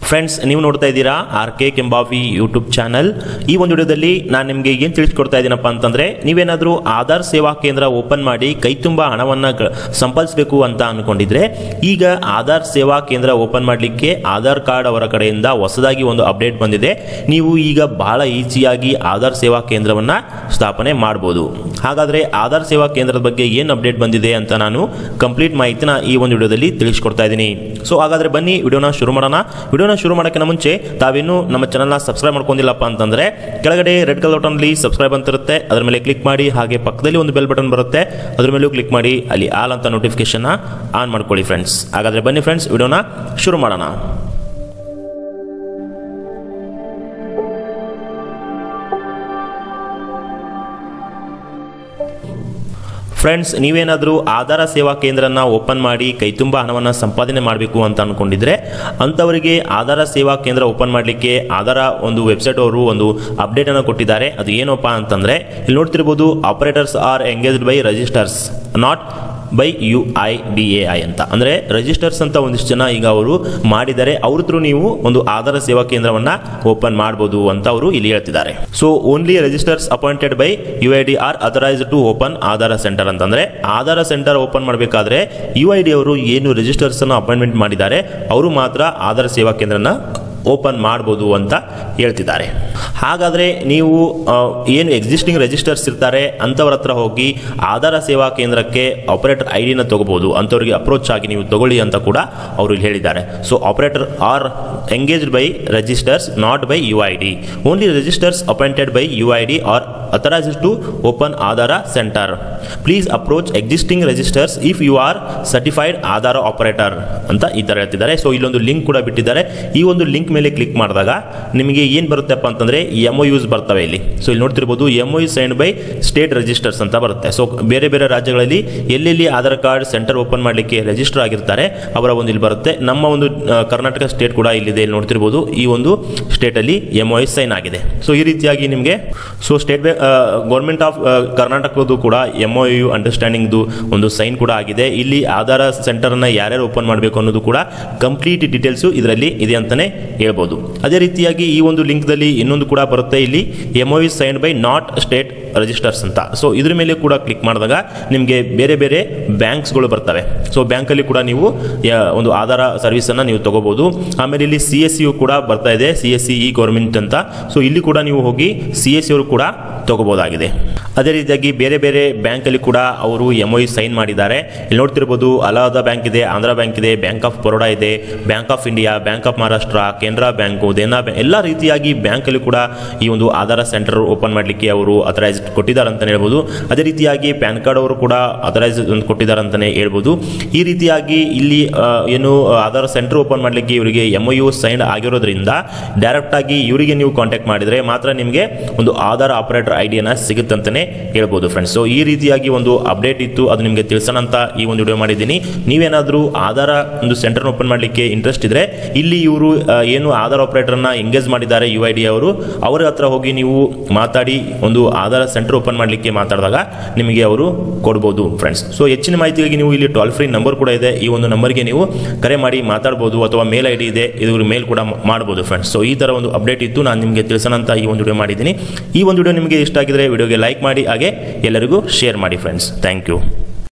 Friends, ನೀವು ನೋಡ್ತಾ ಇದ್ದೀರಾ RK ಕೆಂಬಾವಿ ಯೂಟ್ಯೂಬ್ ಚಾನಲ್. ಈ ಒಂದು ವಿಡಿಯೋದಲ್ಲಿ ನಾನು ನಿಮಗೆ ಏನು ತಿಳಿಸ್ಕೊಡ್ತಾ ಇದ್ದೀನಪ್ಪ ಅಂತಂದ್ರೆ, ನೀವೇನಾದರೂ ಆಧಾರ್ ಸೇವಾ ಕೇಂದ್ರ ಓಪನ್ ಮಾಡಿ ಕೈ ತುಂಬ ಹಣವನ್ನು ಸಂಪಾದಿಸಬೇಕು ಅಂತ ಅನ್ಕೊಂಡಿದ್ರೆ, ಈಗ ಆಧಾರ್ ಸೇವಾ ಕೇಂದ್ರ ಓಪನ್ ಮಾಡಲಿಕ್ಕೆ ಆಧಾರ್ ಕಾರ್ಡ್ ಅವರ ಕಡೆಯಿಂದ ಹೊಸದಾಗಿ ಒಂದು ಅಪ್ಡೇಟ್ ಬಂದಿದೆ. ನೀವು ಈಗ ಬಹಳ ಈಸಿಯಾಗಿ ಆಧಾರ್ ಸೇವಾ ಕೇಂದ್ರವನ್ನು ಸ್ಥಾಪನೆ ಮಾಡಬಹುದು. ಹಾಗಾದ್ರೆ ಆಧಾರ್ ಸೇವಾ ಕೇಂದ್ರದ ಬಗ್ಗೆ ಏನು ಅಪ್ಡೇಟ್ ಬಂದಿದೆ ಅಂತ ನಾನು ಕಂಪ್ಲೀಟ್ ಮಾಹಿತಿನ ಈ ಒಂದು ವಿಡಿಯೋದಲ್ಲಿ ತಿಳಿಸ್ಕೊಡ್ತಾ ಇದ್ದೀನಿ. ಸೊ ಹಾಗಾದ್ರೆ ಬನ್ನಿ ವಿಡಿಯೋನ ಶುರು ಮಾಡೋಣ. ವಿಡಿಯೋನ ಶುರು ಮಾಡೋಕ್ಕಿಂತ ಮುಂಚೆ ತಾವೇನು ನಮ್ಮ ಚಾನಲ್ನ ಸಬ್ಸ್ಕ್ರೈಬ್ ಮಾಡ್ಕೊಂಡಿಲ್ಲಪ್ಪ ಅಂತಂದ್ರೆ, ಕೆಳಗಡೆ ರೆಡ್ ಕಲರ್ ಬಟನ್ಲಿ ಸಬ್ಸ್ಕ್ರೈಬ್ ಅಂತ ಇರುತ್ತೆ, ಅದರ ಮೇಲೆ ಕ್ಲಿಕ್ ಮಾಡಿ. ಹಾಗೆ ಪಕ್ಕದಲ್ಲಿ ಒಂದು ಬೆಲ್ ಬಟನ್ ಬರುತ್ತೆ, ಅದರ ಮೇಲೂ ಕ್ಲಿಕ್ ಮಾಡಿ. ಅಲ್ಲಿ ಆಲ್ ಅಂತ ನೋಟಿಫಿಕೇಶನ್ ಆನ್ ಮಾಡ್ಕೊಳ್ಳಿ ಫ್ರೆಂಡ್ಸ್. ಹಾಗಾದ್ರೆ ಬನ್ನಿ ಫ್ರೆಂಡ್ಸ್, ವಿಡಿಯೋನ ಶುರು ಮಾಡೋಣ. ಫ್ರೆಂಡ್ಸ್, ನೀವೇನಾದರೂ ಆಧಾರ ಸೇವಾ ಕೇಂದ್ರನ ಓಪನ್ ಮಾಡಿ ಕೈ ತುಂಬ ಹಣವನ್ನು ಸಂಪಾದನೆ ಮಾಡಬೇಕು ಅಂತ ಅಂದ್ಕೊಂಡಿದ್ರೆ, ಅಂಥವರಿಗೆ ಆಧಾರ ಸೇವಾ ಕೇಂದ್ರ ಓಪನ್ ಮಾಡಲಿಕ್ಕೆ ಆಧಾರ ಒಂದು ವೆಬ್ಸೈಟ್ ಅವರು ಒಂದು ಅಪ್ಡೇಟ್ ಅನ್ನು ಕೊಟ್ಟಿದ್ದಾರೆ. ಅದು ಏನಪ್ಪ ಅಂತಂದ್ರೆ, ಇಲ್ಲಿ ನೋಡ್ತಿರ್ಬೋದು, operators are engaged by registers not by UIDAI ಅಂತ. ಅಂದರೆ ರಿಜಿಸ್ಟರ್ಸ್ ಅಂತ ಒಂದಿಷ್ಟು ಜನ ಈಗ ಅವರು ಮಾಡಿದ್ದಾರೆ. ಅವ್ರ ಥ್ರೂ ನೀವು ಒಂದು ಆಧಾರ ಸೇವಾ ಕೇಂದ್ರವನ್ನ ಓಪನ್ ಮಾಡಬಹುದು ಅಂತ ಅವರು ಇಲ್ಲಿ ಹೇಳ್ತಿದ್ದಾರೆ. So only registers appointed by UID are authorised to open Aadhaar centre ಅಂತಂದ್ರೆ, ಆಧಾರ ಸೆಂಟರ್ ಓಪನ್ ಮಾಡಬೇಕಾದ್ರೆ UID ಅವರು ಏನು ರಿಜಿಸ್ಟರ್ಸ್ ಅನ್ನು ಅಪಾಯಿಂಟ್ಮೆಂಟ್ ಮಾಡಿದ್ದಾರೆ, ಅವರು ಮಾತ್ರ ಆಧಾರ ಸೇವಾ ಕೇಂದ್ರನ ಓಪನ್ ಮಾಡಬಹುದು ಅಂತ ಹೇಳ್ತಿದ್ದಾರೆ. ಹಾಗಾದರೆ ನೀವು ಏನು ಎಕ್ಸಿಸ್ಟಿಂಗ್ ರಿಜಿಸ್ಟರ್ಸ್ ಇರ್ತಾರೆ ಅಂಥವ್ರ ಹತ್ರ ಹೋಗಿ ಆಧಾರ ಸೇವಾ ಕೇಂದ್ರಕ್ಕೆ ಆಪರೇಟರ್ ID ತಗೋಬಹುದು. ಅಂಥವ್ರಿಗೆ ಅಪ್ರೋಚ್ ಆಗಿ ನೀವು ತಗೊಳ್ಳಿ ಅಂತ ಕೂಡ ಅವರು ಇಲ್ಲಿ ಹೇಳಿದ್ದಾರೆ. So operator are engaged by registers not by UID. Only registers appointed by UID are authorised to open Aadhaar centre. Please approach existing registers if you are certified Aadhaar operator ಅಂತ ಈ ಥರ ಹೇಳ್ತಿದ್ದಾರೆ. ಸೊ ಇಲ್ಲೊಂದು ಲಿಂಕ್ ಕೂಡ ಬಿಟ್ಟಿದ್ದಾರೆ. ಈ ಒಂದು ಲಿಂಕ್ ಮೇಲೆ ಕ್ಲಿಕ್ ಮಾಡಿದಾಗ ನಿಮಗೆ ಏನು ಬರುತ್ತೆಪ್ಪ ಅಂತಂದ್ರೆ, MOUs ಬರ್ತವೆ ಇಲ್ಲಿ. ಸೊ ಇಲ್ಲಿ ನೋಡ್ತಿರ್ಬೋದು, MOU signed by state registers ಅಂತ ಬರುತ್ತೆ. ಸೊ ಬೇರೆ ಬೇರೆ ರಾಜ್ಯಗಳಲ್ಲಿ ಎಲ್ಲೆಲ್ಲಿ ಆಧಾರ್ ಕಾರ್ಡ್ ಸೆಂಟರ್ ಓಪನ್ ಮಾಡಲಿಕ್ಕೆ ರಿಜಿಸ್ಟರ್ ಆಗಿರ್ತಾರೆ ಅವರ ಒಂದು ಇಲ್ಲಿ ಬರುತ್ತೆ. ನಮ್ಮ ಒಂದು ಕರ್ನಾಟಕ ಸ್ಟೇಟ್ ಕೂಡ ಇಲ್ಲಿದೆ. ಇಲ್ಲಿ ನೋಡ್ತಿರ್ಬೋದು, ಈ ಒಂದು ಸ್ಟೇಟ್ ಅಲ್ಲಿ MOU ಸೈನ್ ಆಗಿದೆ. ಸೊ ಈ ರೀತಿಯಾಗಿ ನಿಮಗೆ ಸ್ಟೇಟ್ ಗೌರ್ಮೆಂಟ್ ಆಫ್ ಕರ್ನಾಟಕದ್ದು ಕೂಡ MOU ಅಂಡರ್ಸ್ಟ್ಯಾಂಡಿಂಗ್ ಒಂದು ಸೈನ್ ಕೂಡ ಆಗಿದೆ. ಇಲ್ಲಿ ಆಧಾರ ಸೆಂಟರ್ ಅನ್ನ ಯಾರ್ಯಾರು ಓಪನ್ ಮಾಡಬೇಕು ಅನ್ನೋದು ಕೂಡ ಕಂಪ್ಲೀಟ್ ಡೀಟೇಲ್ಸ್ ಇದರಲ್ಲಿ ಇದೆ ಅಂತಾನೆ ಹೇಳ್ಬೋದು. ಅದೇ ರೀತಿಯಾಗಿ ಈ ಒಂದು ಲಿಂಕ್ ದಲ್ಲಿ ಇನ್ನೊಂದು ಕೂಡ ಬರುತ್ತೆ, ಇಲ್ಲಿ MOU signed by not state registers ಅಂತ. ಸೊ ಇದ್ರ ಮೇಲೆ ಕೂಡ ಕ್ಲಿಕ್ ಮಾಡಿದಾಗ ನಿಮಗೆ ಬೇರೆ ಬೇರೆ ಬ್ಯಾಂಕ್ಸ್ಗಳು ಬರ್ತವೆ. ಸೊ ಬ್ಯಾಂಕಲ್ಲಿ ಕೂಡ ನೀವು ಒಂದು ಆಧಾರ ಸರ್ವಿಸ್ ಅನ್ನ ನೀವು ತಗೋಬಹುದು. ಆಮೇಲೆ ಇಲ್ಲಿ CSU ಕೂಡ ಬರ್ತಾ ಇದೆ, CSE ಗೌರ್ಮೆಂಟ್ ಅಂತ. ಸೊ ಇಲ್ಲಿ ಕೂಡ ನೀವು ಹೋಗಿ CSE ಅವರು ಕೂಡ ತಗೋಬಹುದಾಗಿದೆ. ಅದೇ ರೀತಿಯಾಗಿ ಬೇರೆ ಬೇರೆ ಬ್ಯಾಂಕಲ್ಲಿ ಕೂಡ ಅವರು MOU ಸೈನ್ ಮಾಡಿದ್ದಾರೆ. ಇಲ್ಲಿ ನೋಡ್ತಿರ್ಬೋದು, ಅಲಹಾಬಾದ್ ಬ್ಯಾಂಕ್ ಇದೆ, ಆಂಧ್ರ ಬ್ಯಾಂಕ್ ಇದೆ, ಬ್ಯಾಂಕ್ ಆಫ್ ಬರೋಡಾ ಇದೆ, bank of India, bank of Maharashtra, Canara bank, Dena bank, ಎಲ್ಲ ರೀತಿಯಾಗಿ ಬ್ಯಾಂಕಲ್ಲಿ ಕೂಡ ಈ ಒಂದು ಆಧಾರ ಸೆಂಟರ್ ಓಪನ್ ಮಾಡಲಿಕ್ಕೆ ಅವರು ಅಥರೈಸ್ ಕೊಟ್ಟಿದ್ದಾರೆ ಅಂತಲೇ ಹೇಳ್ಬೋದು. ಅದೇ ರೀತಿಯಾಗಿ ಪ್ಯಾನ್ ಕಾರ್ಡ್ ಅವರು ಕೂಡ ಅಥರೈಸ್ ಕೊಟ್ಟಿದ್ದಾರೆ ಅಂತಲೇ ಹೇಳ್ಬೋದು. ಈ ರೀತಿಯಾಗಿ ಇಲ್ಲಿ ಏನು ಆಧಾರ ಸೆಂಟರ್ ಓಪನ್ ಮಾಡಲಿಕ್ಕೆ ಇವರಿಗೆ MOU ಸೈನ್ ಆಗಿರೋದ್ರಿಂದ ಡೈರೆಕ್ಟ್ ಆಗಿ ಇವರಿಗೆ ನೀವು ಕಾಂಟ್ಯಾಕ್ಟ್ ಮಾಡಿದ್ರೆ ಮಾತ್ರ ನಿಮಗೆ ಒಂದು ಆಧಾರ್ ಆಪರೇಟರ್ ID ಸಿಗುತ್ತೆ ಅಂತಾನೆ ಹೇಳ್ಬೋದು ಫ್ರೆಂಡ್ಸ್. ಸೊ ಈ ರೀತಿಯಾಗಿ ಒಂದು ಅಪ್ಡೇಟ್ ಇತ್ತು, ಅದು ನಿಮಗೆ ತಿಳಿಸೋಣ ಅಂತ ಈ ಒಂದು ವಿಡಿಯೋ ಮಾಡಿದ್ದೀನಿ. ನೀವೇನಾದರೂ ಆಧಾರ ಒಂದು ಸೆಂಟರ್ ಓಪನ್ ಮಾಡಲಿಕ್ಕೆ ಇಂಟ್ರೆಸ್ಟ್ ಇದ್ರೆ, ಇಲ್ಲಿ ಇವರು ಏನು ಆಧಾರ್ ಆಪರೇಟರ್ನ ಎಂಗೇಜ್ ಮಾಡಿದ್ದಾರೆ UID ಅವರು, ಅವರ ಹತ್ರ ಹೋಗಿ ನೀವು ಮಾತಾಡಿ ಒಂದು ಆಧಾರ ಸೆಂಟರ್ ಓಪನ್ ಮಾಡಲಿಕ್ಕೆ ಮಾತಾಡಿದಾಗ ನಿಮಗೆ ಅವರು ಕೊಡ್ಬೋದು ಫ್ರೆಂಡ್ಸ್. ಸೊ ಹೆಚ್ಚಿನ ಮಾಹಿತಿಗಾಗಿ ನೀವು ಇಲ್ಲಿ ಟೋಲ್ ಫ್ರೀ ನಂಬರ್ ಕೂಡ ಇದೆ, ಈ ಒಂದು ನಂಬರ್ಗೆ ನೀವು ಕರೆ ಮಾಡಿ ಮಾತಾಡ್ಬೋದು, ಅಥವಾ ಮೇಲ್ ID ಇದೆ, ಇದ್ರ ಮೇಲ್ ಕೂಡ ಮಾಡ್ಬೋದು ಫ್ರೆಂಡ್ಸ್. ಸೊ ಈ ಥರ ಒಂದು ಅಪ್ಡೇಟ್ ಇತ್ತು, ನಾನು ನಿಮಗೆ ತಿಳಿಸೋಣ ಅಂತ ಈ ಒಂದು ವಿಡಿಯೋ ಮಾಡಿದ್ದೀನಿ. ಈ ಒಂದು ವಿಡಿಯೋ ನಿಮಗೆ ಇಷ್ಟ ಆಗಿದ್ರೆ ವಿಡಿಯೋಗೆ ಲೈಕ್ ಮಾಡಿ, ಹಾಗೆ ಎಲ್ಲರಿಗೂ ಶೇರ್ ಮಾಡಿ ಫ್ರೆಂಡ್ಸ್. Thank you.